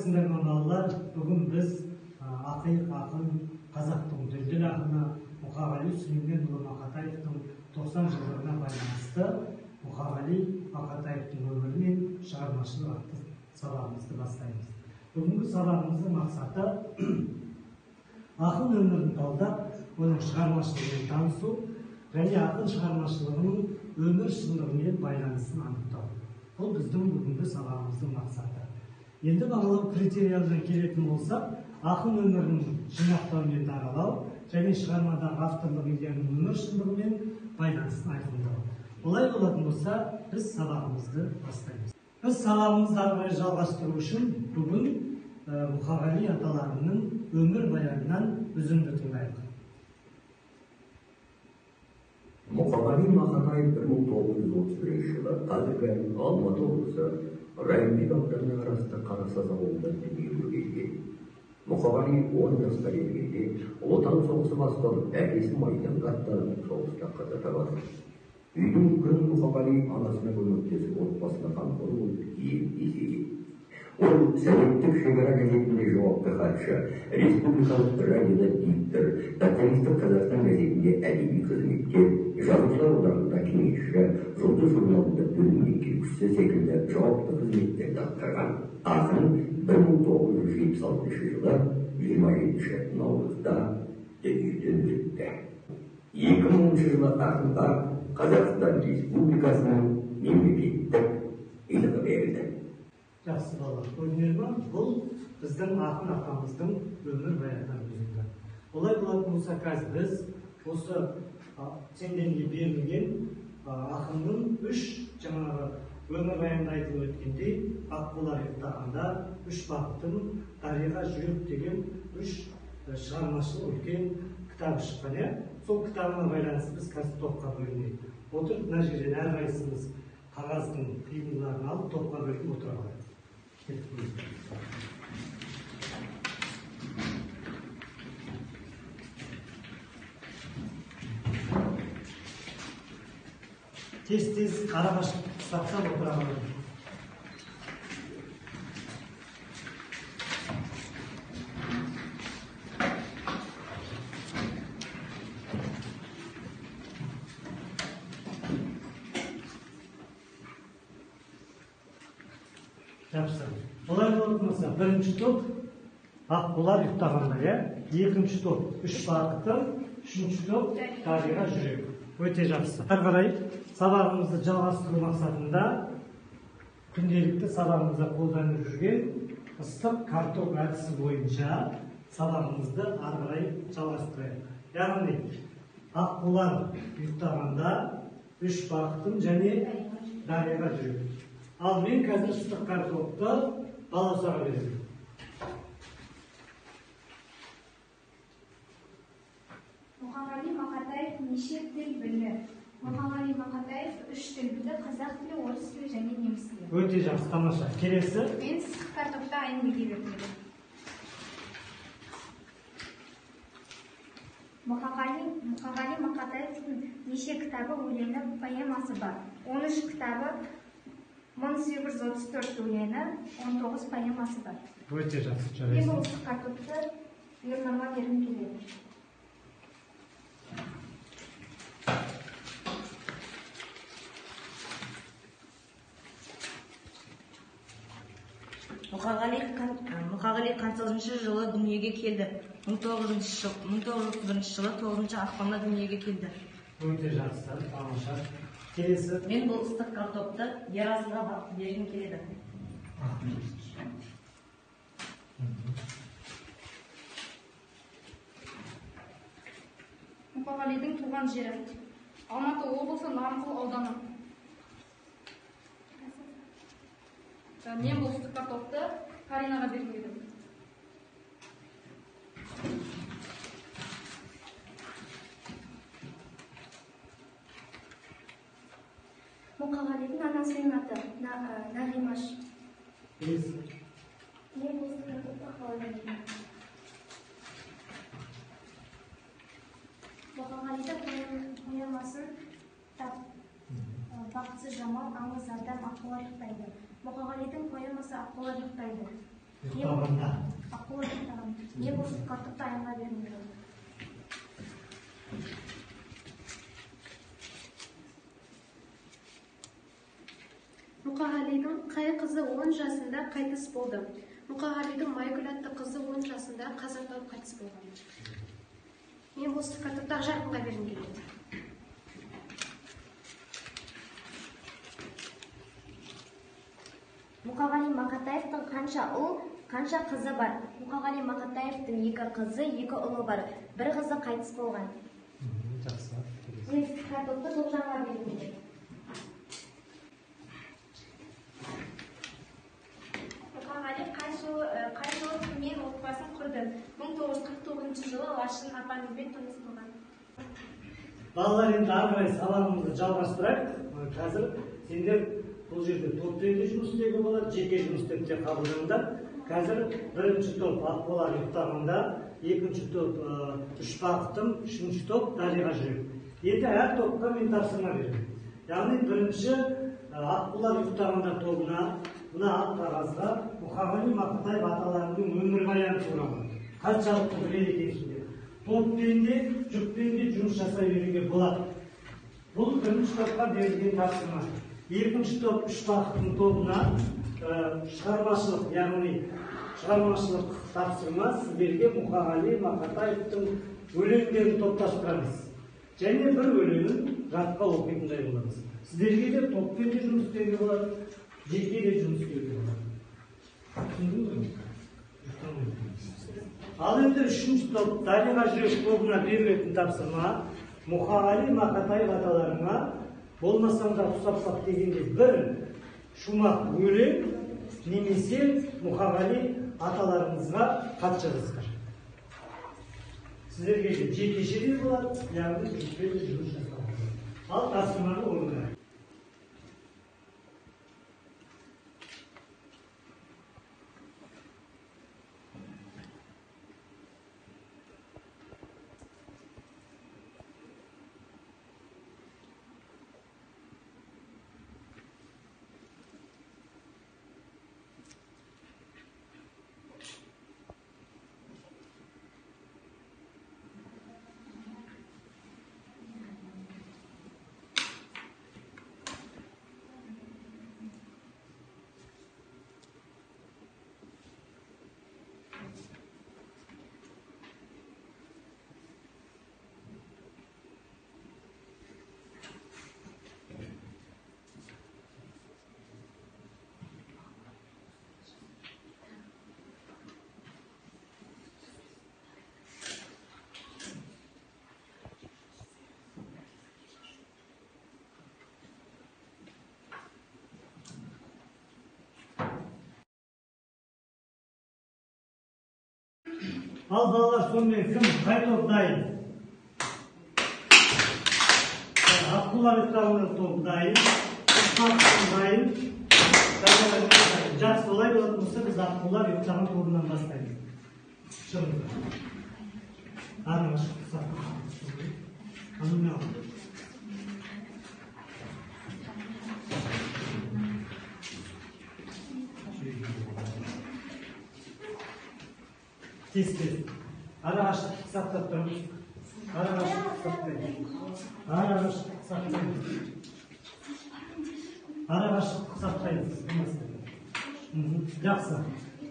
Саламатсыздарбы балалар? Бүгін біз ақын қазақтың дүлдүл ақыны Мұқағали Сүлеймен Мақатаевтың 90 жылдығына байланысты Мұқағали Мақатаевтың өмірі мен шығармашылығы атты сабағымызды бастаймыз. Бүгінгі сабағымыздың мақсаты ақын өмірін талдап, оның шығармашылығымен танысу және ақын шығармашылығының өмір шындығымен байланысын анықтау. Бұл біздің бүгінгі сабағымыздың мақсаты. Енді бағалау критерияларына келетін болсақ, ақын өмірінің жинақтаумен даралау және шығармадағы авторлық идеяның өмір шындығымен байланысын айқындау. Олай болатын болса, біз сабағымызды бастаймыз. Біз сабағымызды ары қарай жалғастыру үшін бүгін Мұқағали аталарының өмір баянынан үзінді тыңдайық. Мұқағали Мақатаев 1931 жылы қазіргі Алматы облысы Райымбек ауданына қарасты Қарасаз ауылында дүниеге келген. Мұқағали 10 жасқа келгенде Отан соғысы басталып, әкесі майданға аттанып соғыста қаза табады. Үйдің күнін Мұқағали анасына көмектесіп, отбасына қамқор болып, ел есейген. Ол советтік шекара газетінде жауапты хатшы, республикалық радиода диктор, социалистік Қазақстан газетінде әдеби қызметкер, жазушылар одағында кеңесші, жұлдыз журналында бөлім меңгерушісі секілді жауапты қызметтерді атқарған. Ақын 1976 жылы 27 наурызда дүниеден өтті. 2000 жылы ақынға Қазақстан Республикасының мемлекеттік сыйлығы берілді. Жақсы балалар, көрінер ме? Бұл біздің ақын атамыздың өмір баянынан үзінді. Олай болатын болса, қазір біз осы сендерге берілген ақынның жаңағы өмір баянында айтылып өткендей, Аққулар ұйықтағанда 3 бақыттың дарияға жүрек деген 3 шығармашылық үлкен кітабы шыққан. Сол кітабына байланысты біз қазір топқа бөлінейік. Отырып, мына жерден әрқайсымыз қағаздың қиындыларын алып, топқа бөлініп отыра алайық. Тез-тез арақашықтық сақтап отыра алайық. Жақсы. Олай болмаса, бірінші топ Аққулар ұйықтағанда, екінші топ 3 бақыттың, үшінші топ дарияға жүрек. Өте жақсы. Ары қарай сабағымызды жалғастыру мақсатында күнделікті сабағымызда қолданып жүрген ыстық картоп әдісі бойынша сабағымызды ары қарай жалғастырайық. Яғни Аққулар ұйықтағанда 3 бақыттың және дарияға жүрек. Ал мен қазір ыстық картопты балаусаға беремін. Мұқағали Мақатаев неше тіл білді? Мұқағали Мақатаев 3 тіл білді: қазақ тілі, орыс тілі және неміс тілі. Өте жақсы, тамаша. Келесі. Мен ыстық картопта әңгімеге бердім. Мұқағали Мақатаевтың неше кітабы, өлеңі, поэмасы бар? 13 кітабы, 1834 өлеңі, 19 поэмасы бар. Өте жақсы, Мен жарайсың. ыстық картопты Ернарға бергім келеді. Мұқағали қаншалыншы жылы дүниеге келді? 1931 жылы 9 ақпанда дүниеге келді. Өте жақсы, тамаша. Келесі. Мен бұл ыстық картопты Еразылға бергім келеді. Мұқағалидың туған жері Алматы облысы Нарынқол ауданы. Мен бұл ыстық картопты Каринаға беріп едім. Мұқағалидың анасының аты Нағимаш. Келесі. Мен бұл ыстық картопты Аққуларға бердім. Мұқағалидың поэмасын Бақытсыз жамал, аңыз адам, Аққулар ұйықтайды. Мұқағалидың поэмасы Аққулар ұйықтайды. Yuktağında. Аққулар ұйықтағанда. Не болсын картопты аяңға беріңдер. Мұқағалидың қай қызы 10 жасында қайтыс болды. Мұқағалидың Майгүл атты қызы 10 жасында қаза тауып қайтыс болған. Мен осы картоптағы жарқынға бергім келеді. Мұқағали Мақатаевтың қанша ұл, қанша қызы бар? Мұқағали Мақатаевтың 2 қызы, 2 ұлы бар. Бір қызы қайтыс болған. Жақсы. Мен картопты Тоғжанға бергім келеді. Мұқағали қай жылы Түмен отбасын құрды? 1949 жылы Лашын апаңызбен тұрмыс құрған. Балалар, енді ары қарай сабағымызды жалғастырайық. Қазір сендер бұл жерде топпен жұмыс істеуге болады, жеке жұмыс істеп те қабылдаңдар. Қазір бірінші топ Аққулар ұйықтағанда, екінші топ үш бақытым, үшінші топ Дариға жүрек. Енді әр топқа мен тапсырма беремін. Яғни бірінші Аққулар ұйықтағанда тобына мына ақ қағазға Мұқағали Мақатаев аталарының өмірбаяны туралы қаншалықты біледі екенсіңдер. Топпен де, жүппен де жұмыс жасай беруге болады. Бұл бірінші топқа берілген тапсырма. Екінші топ үш бақыттың тобына шығармашылық, яғни шығармашылық тапсырма сіздерге Мұқағали Мақатаевтың өлеңдерін топтастырамыз. Және бір өлеңін жатқа оқитындай боламыз. Сіздерге де топпен де жұмыс істеуге болады, жеке де жұмыс істеуге болады. Ал енді үшінші топ Дариға жүрек тобына берілетін тапсырма Мұқағали Мақатаев аталарына болмасам да ұсап дегенде бір шумақ өлең немесе Мұқағали аталарыңызға хат жазыңыздар. Сіздерге де жекеше де болады, яғни жүзбен де жұмыс жасауға болады. Ал тапсырманы орындайық. Ал балалар, сонымен кім қай топ дайын? Аққулар ұйықтағанда топ дайын, Аққулар дайын, жақсы олай болатын болса, біз Аққулар ұйықтаған тобынан бастаймыз. Шығыңыздар. Ары шықты. Анымен алып. Тез. Ара-ашықтық сақтап тұрмыз. Ара-ашықтық сақтаймыз. Жақсы.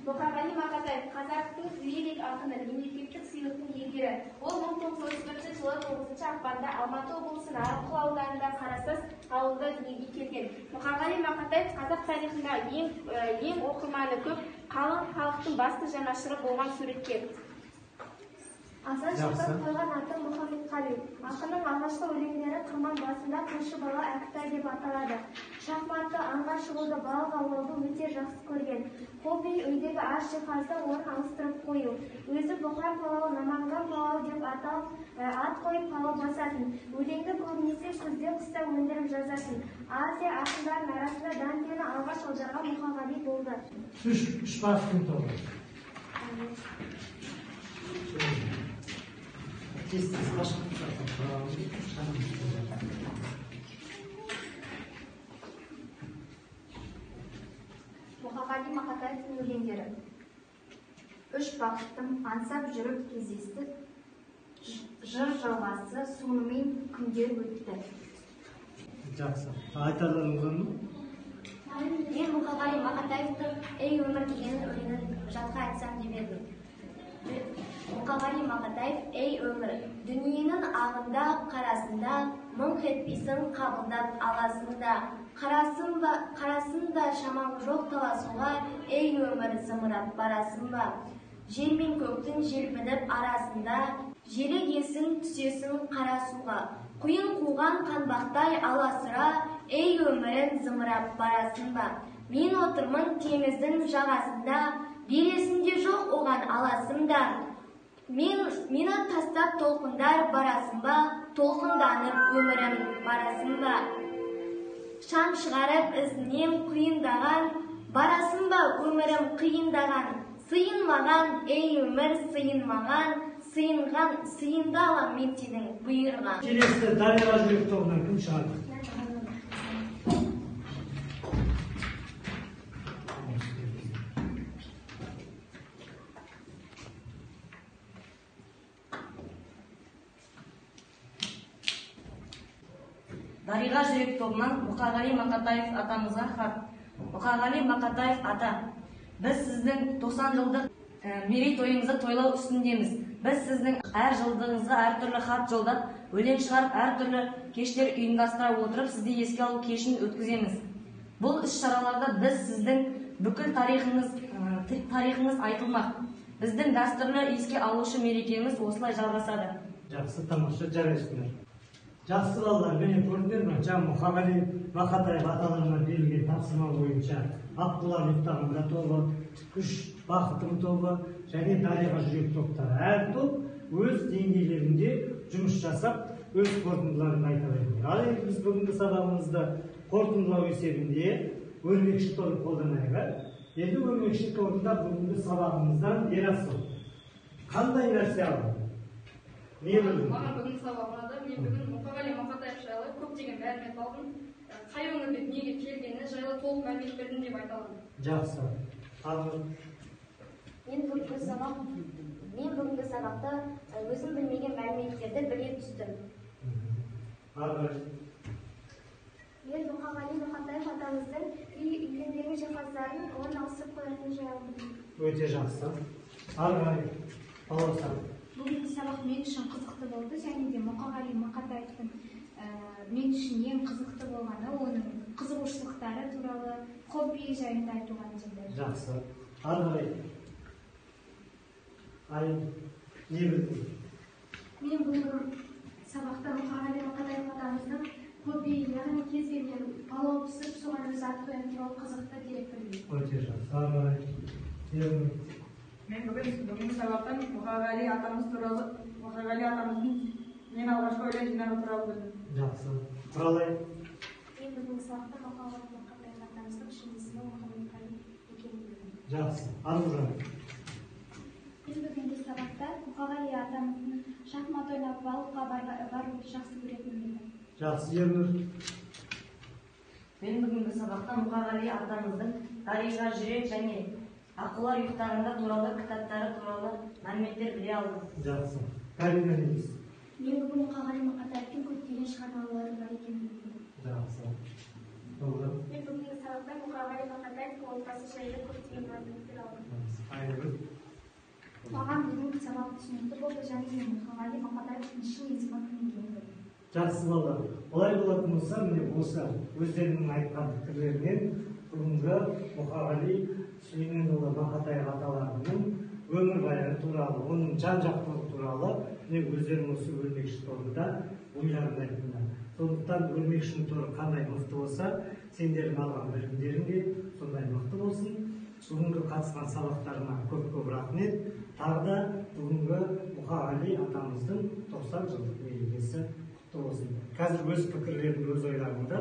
Мұқағали Мақатаев қазақтың лирик ақыны, мемлекеттік сыйлықтың иегері. Ол 1931 жылы 9 ақпанда Алматы облысының Арқыл ауданында Қарасаз ауылында дүниеге келген. Мұқағали Мақатаев қазақ тарихында ең оқырманы көп, қалың халықтың басты жанашыры болған суреткер. Асан шақырып қойған аты Мұхаммедқали. Ақынның алғашқы өлеңдері қырман басында қойшы бала әктай деп аталады. Шахматты, аңға шығуды, балық аулауды өте жақсы көрген. Хобби үйдегі ас жиһазды орын ауыстырып қою. Өзі бұқар палау, наманган палау деп ат қойып палау басатын. Өлеңді көбінесе күзде қыста өндіріп жазатын. Азия ақындарының арасында Дантені алғаш аударған Мұқағали болды. Үш бақыттың тобы. Мұқағали Мақатаевтың өлеңдері. Үш бақыттым аңсап жүріп кездесті. Жыр жалғасы сонымен күндер өтті. Жақсы. Айтарларыңыз бар ма? Мен Мұқағали Мақатаевтың «Ей өмір» деген өлеңін жатқа айтсам деп едім. Мұқағали Мақатаев: «Ей өмір, дүниенің ағында, қарасында, мұңқ етпейсің, қабылдап аласында. Қарасын да шамаң жоқ таласуға, ей өмір, зымырап барасың ба? Жер мен көктің желпініп арасында, желігесің, түсесің қара суға. Құйын қуған қанбақтай аласыра, ей өмірін зымырап барасың ба? Мен отырмын теңіздің жағасында, бересінде жоқ оған аласында. Мені тастап толқындар барасың ба? Толқынданып өмірім барасың ба? Шам шығарып ізінен құйындаған, барасың ба өмірім қиындаған? Сыйын маған, ей өмір, сыйын маған, сыйынды алам мен сенің бұйырған. Келесі Дариға жүрек тобынан кім шығады? Дариға жүрек тобынан Мұқағали Мақатаев атамызға хат. Мұқағали Мақатаев ата, біз сіздің 90 жылдық мерейтойыңызды тойлау үстіндеміз. Біз сіздің әр жылдығыңызға әртүрлі хат жолдап, өлең шығарып, әртүрлі кештер ұйымдастыра отырып, сізді еске алу кешін өткіземіз. Бұл іс-шараларда біз сіздің бүкіл тарихыңыз айтылмақ. Біздің дәстүрлі еске алушы мерекеміз осылай жалғасады. Жақсы, тамаша, жарайсыңдар. Жақсы балалар, мені көрдіңдер ме? Жаңа Мұқағали Мақатаев аталарына берілген тапсырма бойынша Аққулар ұйықтағанда тобы, Үш бақыттың тобы және Дариға жүрек топтары. Әр топ өз деңгейлерінде жұмыс жасап, өз қорытындыларын айта берді. Ал енді біз бүгінгі сабағымызды қорытындылау есебінде өрмекші тобын қолданайық. Енді өрмекші тобында бүгінгі сабағымыздан Ерасыл қандай нәрсе алды? Не білдің? Маған бүгінгі сабақ ұнады. Мен бүгін Мұқағали Мақатаев жайлы көптеген мәлімет алдым. Қай өңірде дүниеге келгені жайлы толық мәлімет бердім деп айта аламын. Жақсы. Мен бүгінгі сабақта өзім білмеген мәліметтерді біле түстім. Мен Мұқағали Мақатаев атамыздың үйлердегі жиһаздарын орын ауыстырып қоятын жайлы білдім. Өте жақсы. Ары қарай Балауса. Бүгінгі сабақ мен үшін қызықты болды, және де Мұқағали Мақатаевтың мен үшін ең қызықты болғаны оның қызығушылықтары туралы, хобби жайында айтылған жерде. Жақсы. Ары қарай. Не білдің? Мен бүгінгі сабақта Мұқағали Мақатаев атамыздың хобби, яғни кез келген палау пісіріп, соған өзі ат қоятын туралы қызықты дерек білдім. Өте жақсы. Ары қарай. Мен бүгінгі сабақтан Мұқағали атамыздың мен алғашқы өлең жинағы туралы білдім. Жақсы. Құралай. Мен бүгінгі сабақта Мұқағали Мақатаев атамыздың шындысының Мұхаммедқали екенін білдім. Жақсы. Аружан. Мен бүгінгі сабақта Мұқағали атамыздың шахмат ойнап балыққа баруды жақсы көретінін білдім. Жақсы. Ернұр. Мен бүгінгі сабақта Мұқағали атамыздың Дариға жүрек және Аққулар ұйықтағанда туралы кітаптары туралы мәліметтер біле алдым. Жақсы. Карина Немис. Мен бүгін Мұқағали Мақатаевтың көптеген шығармалары бар екенін білдім. Жақсы. Doğru. Мен бүгінгі сабақта Мұқағали Мақатаевтың отбасы жайлы көптеген мәліметтер алдым. Айнагүл. Маған бүгінгі сабақ түсінікті болды, және де Мұқағали Мақатаевтың шын инсан екенін білдім. Жақсы балалар. Олай болатын болса, міне осы өздерінің айтқан пікірлерінен бүгінгі Мұқағали Сүлейменұлы Мақатаев аталарының өмірбаяны туралы, оның жан-жақтылығы туралы өздерінің осы өрмекші тобында ойларын айтыңдар. Сондықтан өрмекшінің тобы қандай мықты болса, сендердің алған білімдерің де сондай мықты болсын. Бүгінгі қатысқан сабақтарына көп-көп рахмет. Тағы да бүгінгі Мұқағали атамыздың 90 жылдық мерекесі құтты болсын. Қазір өз пікірлерін, өз ойларыңды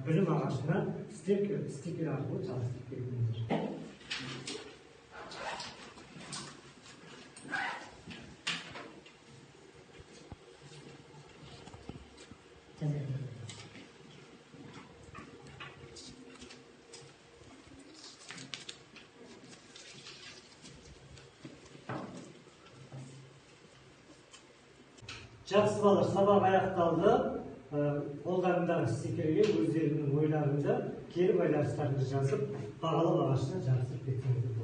білім ағашына стикер арқылы жазып кетіңіздер. Жақсы балалар, сабақ аяқталды. Қолдарындағы стикерге өздерінің ойларында кері байланыстарды жазып, бағалау ағашына жарысып кетсеңіздер.